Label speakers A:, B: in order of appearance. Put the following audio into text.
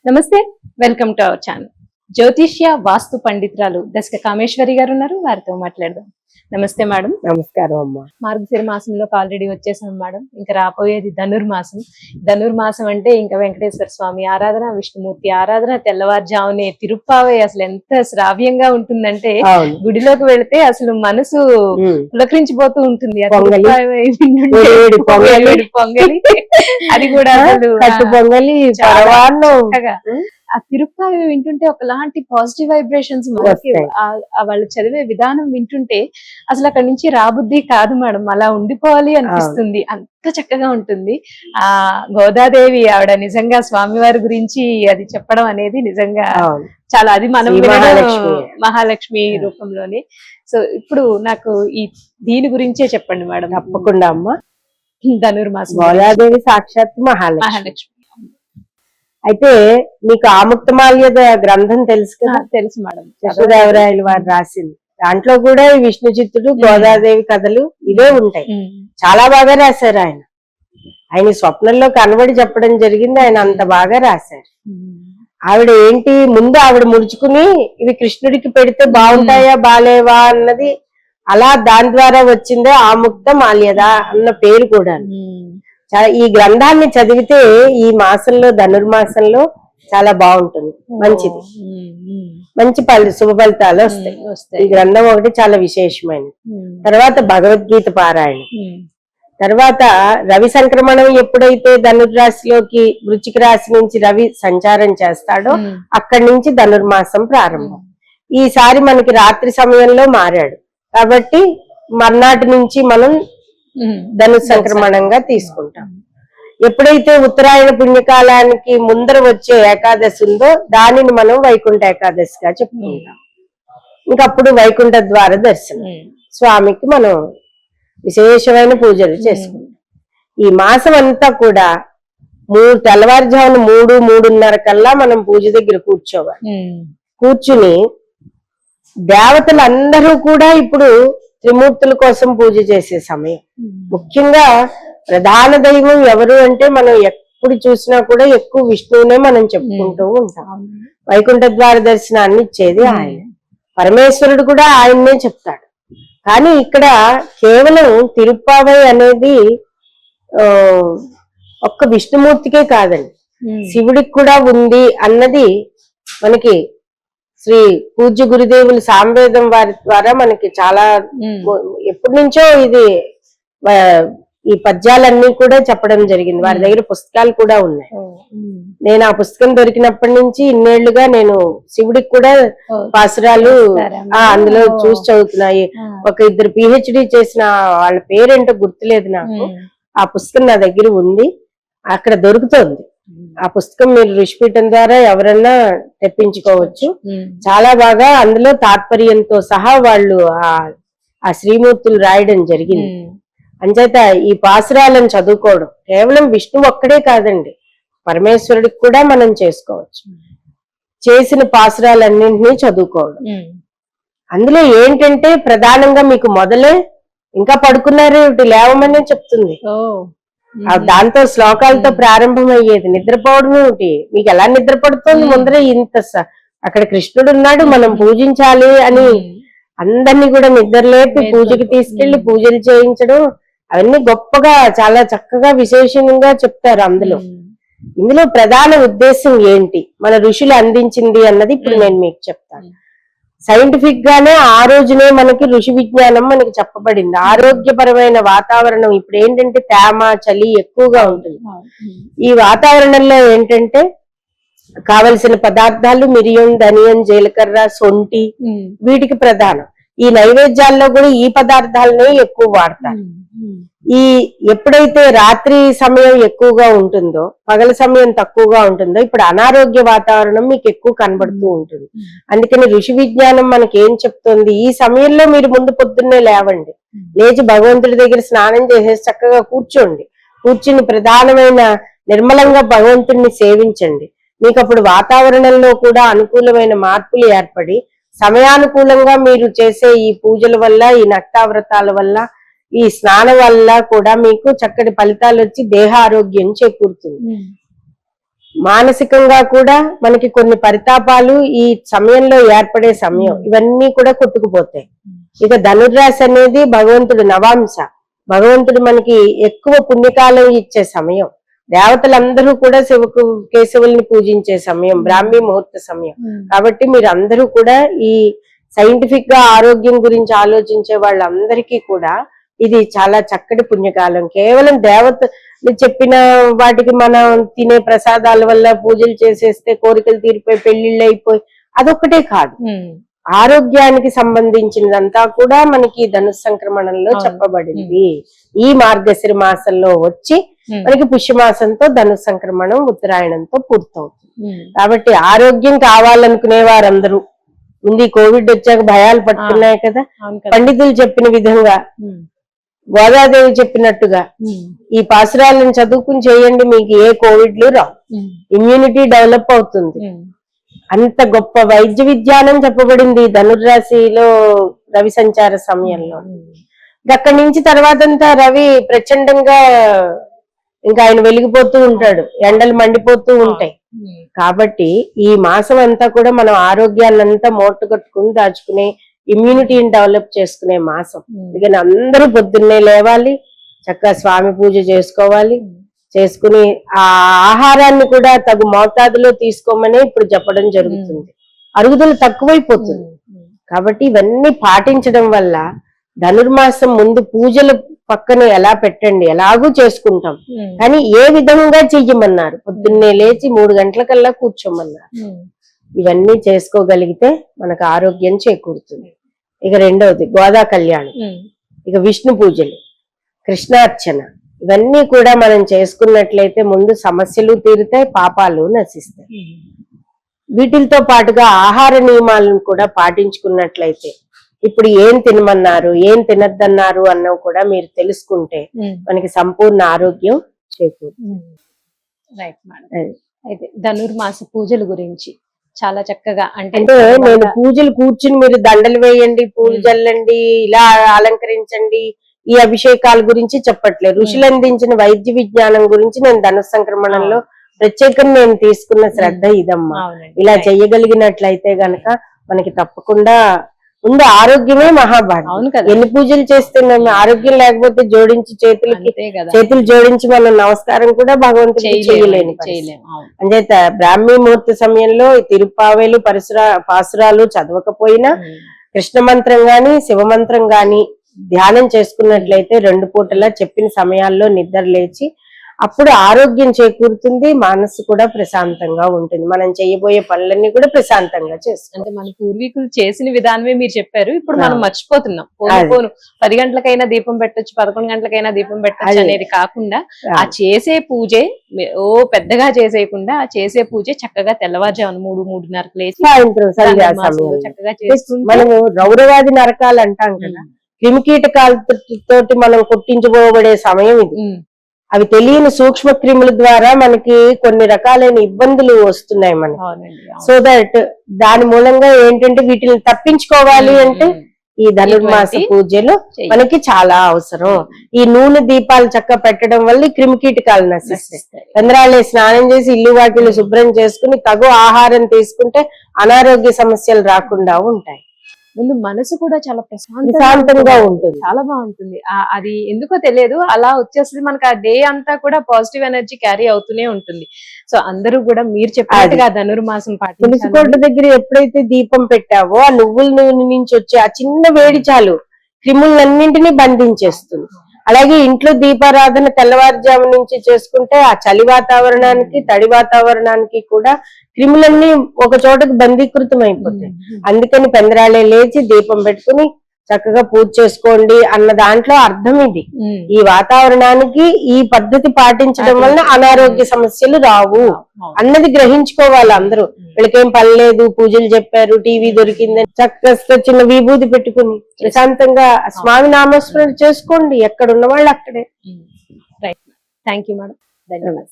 A: నమస్తే, welcome to our channel. జ్యోతిష్య వాస్తు పండితురాలు దశక కామేశ్వరి గారు ఉన్నారు, వారితో మాట్లాడదాం. నమస్తే మేడం.
B: నమస్కారం అమ్మా.
A: మార్గశిర మాసంలోకి ఆల్రెడీ వచ్చేసాం మేడం. ఇంకా రాబోయేది ధనుర్మాసం. ధనుర్మాసం అంటే ఇంకా వెంకటేశ్వర స్వామి ఆరాధన, విష్ణుమూర్తి ఆరాధన, తెల్లవారుజామునే తిరుప్పావై అసలు ఎంత శ్రావ్యంగా ఉంటుందంటే గుడిలోకి వెళితే అసలు మనసు పులకరించిపోతూ ఉంటుంది. పొంగలి అది కూడా అసలు
B: పొంగలి
A: ఆ తిరుప్పావి వింటుంటే ఒకలాంటి పాజిటివ్ వైబ్రేషన్స్ మనకి వాళ్ళు చదివే విధానం వింటుంటే అసలు అక్కడి నుంచి రాబుద్ది కాదు మేడం, అలా ఉండిపోవాలి అనిపిస్తుంది. అంత చక్కగా ఉంటుంది. ఆ గోదాదేవి ఆవిడ నిజంగా స్వామివారి గురించి అది చెప్పడం అనేది నిజంగా చాలా, అది మనం మహాలక్ష్మి రూపంలోనే. సో ఇప్పుడు నాకు దీని గురించే చెప్పండి మేడం.
B: తప్పకుండా అమ్మా.
A: ధనుర్మాసం
B: గోదాదేవి సాక్షాత్ మహాలక్ష్మి. అయితే మీకు ఆముక్తమాల్యద గ్రంథం తెలుసు కదా?
A: తెలుసు మేడం.
B: కృష్ణదేవరాయలు వారు రాసింది. దాంట్లో కూడా విష్ణు చిత్తుడు, గోదాదేవి కథలు ఇవే ఉంటాయి. చాలా బాగా రాశారు ఆయన. ఆయన స్వప్నంలో కనబడి చెప్పడం జరిగింది. ఆయన అంత బాగా రాశారు. ఆవిడ ఏంటి ముందు ఆవిడ ముడుచుకుని ఇవి కృష్ణుడికి పెడితే బాగుంటాయా బాలేవా అన్నది, అలా దాని ద్వారా వచ్చిందే ఆముక్త మాల్యద అన్న పేరు కూడా. ఈ గ్రంథాన్ని చదివితే ఈ మాసంలో ధనుర్మాసంలో చాలా బాగుంటుంది, మంచిది, మంచి శుభ ఫలితాలు వస్తాయి. ఈ గ్రంథం ఒకటి చాలా విశేషమైనది. తర్వాత భగవద్గీత పారాయణ, తర్వాత రవి సంక్రమణం ఎప్పుడైతే ధనుర్రాశిలోకి వృశ్చిక రాశి నుంచి రవి సంచారం చేస్తాడో అక్కడి నుంచి ధనుర్మాసం ప్రారంభం. ఈసారి మనకి రాత్రి సమయంలో మారాడు కాబట్టి మర్నాటి నుంచి మనం ధను సంక్రమణంగా తీసుకుంటాం. ఎప్పుడైతే ఉత్తరాయణ పుణ్యకాలానికి ముందర వచ్చే ఏకాదశి ఉందో దానిని మనం వైకుంఠ ఏకాదశిగా చెప్పుకుంటాం. ఇంకప్పుడు వైకుంఠ ద్వార దర్శనం, స్వామికి మనం విశేషమైన పూజలు చేసుకుంటాం. ఈ మాసం అంతా కూడా తెల్లవారుజామున 3-3:30 కల్లా మనం పూజ దగ్గర కూర్చోవాలి. కూర్చుని దేవతలందరూ కూడా ఇప్పుడు త్రిమూర్తుల కోసం పూజ చేసే సమయం. ముఖ్యంగా ప్రధాన దైవం ఎవరు అంటే మనం ఎప్పుడు చూసినా కూడా ఎక్కువ విష్ణువునే మనం చెప్పుకుంటూ ఉంటాం. వైకుంఠ ద్వార దర్శనాన్ని ఇచ్చేది ఆయన. పరమేశ్వరుడు కూడా ఆయన్నే చెప్తాడు. కానీ ఇక్కడ కేవలం తిరుప్పావై అనేది ఒక్క విష్ణుమూర్తికే కాదండి, శివుడికి కూడా ఉంది అన్నది మనకి శ్రీ పూజ్య గురుదేవులు సామవేదం వారి ద్వారా మనకి చాలా ఎప్పటి నుంచో ఇది ఈ పద్యాలన్నీ కూడా చెప్పడం జరిగింది. వారి దగ్గర పుస్తకాలు కూడా ఉన్నాయి. నేను ఆ పుస్తకం దొరికినప్పటి నుంచి ఇన్నేళ్లుగా నేను శివుడికి కూడా పాసురాలు అందులో చూసి చదువుతున్నాయి. ఒక 2 PhD చేసిన వాళ్ళ పేరేంటో గుర్తులేదు నాకు. ఆ పుస్తకం నా దగ్గర ఉంది, అక్కడ దొరుకుతుంది. ఆ పుస్తకం మీరు ఋషిపీఠం ద్వారా ఎవరన్నా తెప్పించుకోవచ్చు. చాలా బాగా అందులో తాత్పర్యంతో సహా వాళ్ళు ఆ శ్రీమూర్తులు రాయడం జరిగింది. అంచేత ఈ పాసురాలను చదువుకోవడం కేవలం విష్ణు ఒక్కడే కాదండి, పరమేశ్వరుడికి కూడా మనం చేసుకోవచ్చు. చేసిన పాసురాలన్నింటినీ చదువుకోవడం. అందులో ఏంటంటే ప్రధానంగా మీకు మొదలే ఇంకా పడుకున్నారే లేవమని చెప్తుంది. దాంతో శ్లోకాలతో ప్రారంభం అయ్యేది. నిద్రపోవడం ఏమిటి, మీకు ఎలా నిద్ర పడుతుంది ముందరే ఇంత అక్కడ కృష్ణుడు ఉన్నాడు మనం పూజించాలి అని అందరినీ కూడా నిద్రలేపి పూజకి తీసుకెళ్లి పూజలు చేయించడం, అవన్నీ గొప్పగా చాలా చక్కగా విశేషంగా చెప్తారు. ఇందులో ప్రధాన ఉద్దేశం ఏంటి, మన ఋషులు అందించింది అన్నది ఇప్పుడు నేను మీకు చెప్తాను. సైంటిఫిక్ గానే ఆ రోజునే మనకి ఋషి విజ్ఞానం మనకి చెప్పబడింది. ఆరోగ్యపరమైన వాతావరణం ఇప్పుడు ఏంటంటే తేమ చలి ఎక్కువగా ఉంటుంది. ఈ వాతావరణంలో ఏంటంటే కావలసిన పదార్థాలు మిరియం, ధనియం, జీలకర్ర, సొంటి వీటికి ప్రధానం. ఈ నైవేద్యాల్లో కూడా ఈ పదార్థాలనే ఎక్కువ వాడతారు. ఎప్పుడైతే రాత్రి సమయం ఎక్కువగా ఉంటుందో పగల సమయం తక్కువగా ఉంటుందో ఇప్పుడు అనారోగ్య వాతావరణం మీకు ఎక్కువ కనబడుతూ ఉంటుంది. అందుకని ఋషి విజ్ఞానం మనకి ఏం చెప్తుంది, ఈ సమయంలో మీరు ముందు పొద్దున్నే లేవండి, లేచి భగవంతుడి దగ్గర స్నానం చేసేసి చక్కగా కూర్చుని ప్రధానమైన నిర్మలంగా భగవంతుడిని సేవించండి. మీకు అప్పుడు వాతావరణంలో కూడా అనుకూలమైన మార్పులు ఏర్పడి సమయానుకూలంగా మీరు చేసే ఈ పూజల వల్ల, ఈ నక్తావ్రతాల వల్ల, ఈ స్నానం వల్ల కూడా మీకు చక్కటి ఫలితాలు వచ్చి దేహ ఆరోగ్యం చేకూరుతుంది. మానసికంగా కూడా మనకి కొన్ని పరితాపాలు ఈ సమయంలో ఏర్పడే సమయం, ఇవన్నీ కూడా కొట్టుకుపోతాయి. ఇక ధనుర్రాశి అనేది భగవంతుడు నవాంశ, భగవంతుడు మనకి ఎక్కువ పుణ్యకాలం ఇచ్చే సమయం, దేవతలందరూ కూడా కేశవుల్ని పూజించే సమయం, బ్రాహ్మీ ముహూర్త సమయం. కాబట్టి మీరు అందరూ కూడా ఈ సైంటిఫిక్ గా ఆరోగ్యం గురించి ఆలోచించే వాళ్ళందరికీ కూడా ఇది చాలా చక్కటి పుణ్యకాలం. కేవలం దేవతలు చెప్పిన వాటికి మనం తినే ప్రసాదాల వల్ల పూజలు చేసేస్తే కోరికలు తీరిపోయి పెళ్లిళ్ళు అయిపోయి అదొక్కటే కాదు, ఆరోగ్యానికి సంబంధించినదంతా కూడా మనకి ధనుస్సు సంక్రమణంలో చెప్పబడింది. ఈ మార్గశిర మాసంలో వచ్చి మనకి పుష్యమాసంతో ధనుస్సు సంక్రమణం ఉత్తరాయణంతో పూర్తవుతుంది. కాబట్టి ఆరోగ్యం కావాలనుకునే వారందరూ, ముందు కోవిడ్ వచ్చాక భయాలు పట్టుకున్నాయి కదా, పండితులు చెప్పిన విధంగా గోదాదేవి చెప్పినట్టుగా ఈ పాసురాలను చదువుకుని చేయండి, మీకు ఏ కోవిడ్లు రావు, ఇమ్యూనిటీ డెవలప్ అవుతుంది. అంత గొప్ప వైద్య విజ్ఞానం చెప్పబడింది ధనుర్రాశిలో రవి సంచార సమయంలో. అక్కడి నుంచి తర్వాతంతా రవి ప్రచండంగా ఇంకా ఆయన వెలిగిపోతూ ఉంటాడు, ఎండలు మండిపోతూ ఉంటాయి. కాబట్టి ఈ మాసం అంతా కూడా మనం ఆరోగ్యాన్నంతా మూట కట్టుకుని దాచుకునే, ఇమ్యూనిటీని డెవలప్ చేసుకునే మాసం. అందుకని అందరూ పొద్దున్నే లేవాలి, చక్కగా స్వామి పూజ చేసుకోవాలి, చేసుకుని ఆ ఆహారాన్ని కూడా తగు మోతాదులో తీసుకోమని ఇప్పుడు చెప్పడం జరుగుతుంది. అరుగుదల తక్కువైపోతుంది. కాబట్టి ఇవన్నీ పాటించడం వల్ల ధనుర్మాసం ముందు పూజలు పక్కన ఎలా పెట్టండి, ఎలాగూ చేసుకుంటాం, కానీ ఏ విధంగా చెయ్యమన్నారు, పొద్దున్నే లేచి 3 గంటలకల్లా కూర్చోమన్నారు. ఇవన్నీ చేసుకోగలిగితే మనకు ఆరోగ్యం చేకూరుతుంది. ఇక రెండవది గోదా కళ్యాణం, ఇక విష్ణు పూజలు, కృష్ణార్చన, ఇవన్నీ కూడా మనం చేసుకున్నట్లయితే ముందు సమస్యలు తీరుతాయి, పాపాలు నశిస్తాయి. వీటితో పాటుగా ఆహార నియమాలను కూడా పాటించుకున్నట్లయితే, ఇప్పుడు ఏం తినమన్నారు, ఏం తినద్దన్నారు అన్నవి కూడా మీరు తెలుసుకుంటే మనకి సంపూర్ణ ఆరోగ్యం చేకూరుతుంది.
A: Right madam. అయితే ధనుర్మాస పూజల గురించి చాలా చక్కగా అంటే
B: నేను పూజలు కూర్చుని మీరు దండలు వేయండి, పూలు జల్లండి, ఇలా అలంకరించండి, ఈ అభిషేకాల గురించి చెప్పట్లేదు. ఋషులు అందించిన వైద్య విజ్ఞానం గురించి నేను ధనుస్సు సంక్రమణంలో ప్రత్యేకంగా నేను తీసుకున్న శ్రద్ధ ఇదమ్మా. ఇలా చెయ్యగలిగినట్లయితే గనక మనకి తప్పకుండా ముందు ఆరోగ్యమే మహాభాగ్యం.
A: అవును కదా,
B: ఎన్ని పూజలు చేస్తున్నాం, ఆరోగ్యం లేకపోతే జోడించి చేతులు జోడించి మనం నమస్కారం కూడా భగవంతుడికి చేయలేని. అంచేత బ్రాహ్మీ ముహూర్త సమయంలో తిరుప్పావేలు పాసురాలు చదవకపోయినా కృష్ణ మంత్రం గాని శివ మంత్రం గాని ధ్యానం చేసుకున్నట్లయితే 2 పూటలా చెప్పిన సమయాల్లో నిద్ర లేచి అప్పుడు ఆరోగ్యం చేకూరుతుంది, మనస్సు కూడా ప్రశాంతంగా ఉంటుంది. మనం చేయబోయే పనులన్నీ కూడా ప్రశాంతంగా చేస్తాం.
A: అంటే మన పూర్వీకులు చేసిన విధానమే మీరు చెప్పారు, ఇప్పుడు మనం మర్చిపోతున్నాం. పోను 10 గంటలకైనా దీపం పెట్టొచ్చు, 11 గంటలకైనా దీపం పెట్టొచ్చు అనేది కాకుండా ఆ చేసే పూజే పెద్దగా చేసేయకుండా ఆ చేసే పూజే చక్కగా తెల్లవారుజామున 3-3:30 లేచి
B: సాయంత్రం
A: చక్కగా చేస్తుంది.
B: మనము రౌరవాది నరకాలు అంటాం కదా, క్రిమికీటకాలతోటి మనం కొట్టించుకోబడే సమయం ఇది. అవి తెలియని సూక్ష్మ క్రిముల ద్వారా మనకి కొన్ని రకాలైన ఇబ్బందులు వస్తున్నాయి మనకి. సో దట్ దాని మూలంగా ఏంటంటే వీటిని తప్పించుకోవాలి అంటే ఈ ధనుర్మాస పూజలు మనకి చాలా అవసరం. ఈ నూనె దీపాలు చక్క పెట్టడం వల్ల క్రిమికీటకాలు నశిస్తాయి. చంద్రాలే స్నానం చేసి ఇల్లు వాకిలు శుభ్రం చేసుకుని తగు ఆహారం తీసుకుంటే అనారోగ్య సమస్యలు రాకుండా ఉంటాయి.
A: ముందు మనసు కూడా చాలా
B: ప్రశాంతంగా ఉంటుంది,
A: చాలా బాగుంటుంది. అది ఎందుకో తెలియదు, అలా వచ్చేస్తుంది మనకి. ఆ డే అంతా కూడా పాజిటివ్ ఎనర్జీ క్యారీ అవుతూనే ఉంటుంది. సో అందరూ కూడా మీరు చెప్పినట్టుగా ధనుర్మాసం
B: తులసికోట దగ్గర ఎప్పుడైతే దీపం పెట్టావో ఆ నువ్వుల నూనె నుంచి వచ్చే ఆ చిన్న వేడి చాలు క్రిములన్నింటినీ బంధించేస్తుంది. అలాగే ఇంట్లో దీపారాధన తెల్లవారుజాము నుంచి చేసుకుంటే ఆ చలి వాతావరణానికి తడి వాతావరణానికి కూడా క్రిములన్నీ ఒక చోటకు బందీకృతం అయిపోతాయి. అందుకని పెందరాళే లేచి దీపం పెట్టుకుని చక్కగా పూజ చేసుకోండి అన్న దాంట్లో అర్థం ఇది. ఈ వాతావరణానికి ఈ పద్ధతి పాటించడం వలన అనారోగ్య సమస్యలు రావు అన్నది గ్రహించుకోవాలి అందరూ. వీళ్ళకేం పని లేదు, పూజలు చెప్పారు, టీవీ దొరికిందని చక్కగా చిన్న విభూతి పెట్టుకుని ప్రశాంతంగా స్వామి నామస్మరణ చేసుకోండి, ఎక్కడున్న వాళ్ళు అక్కడే.
A: రైట్, థ్యాంక్ యూ మేడం, ధన్యవాదాలు.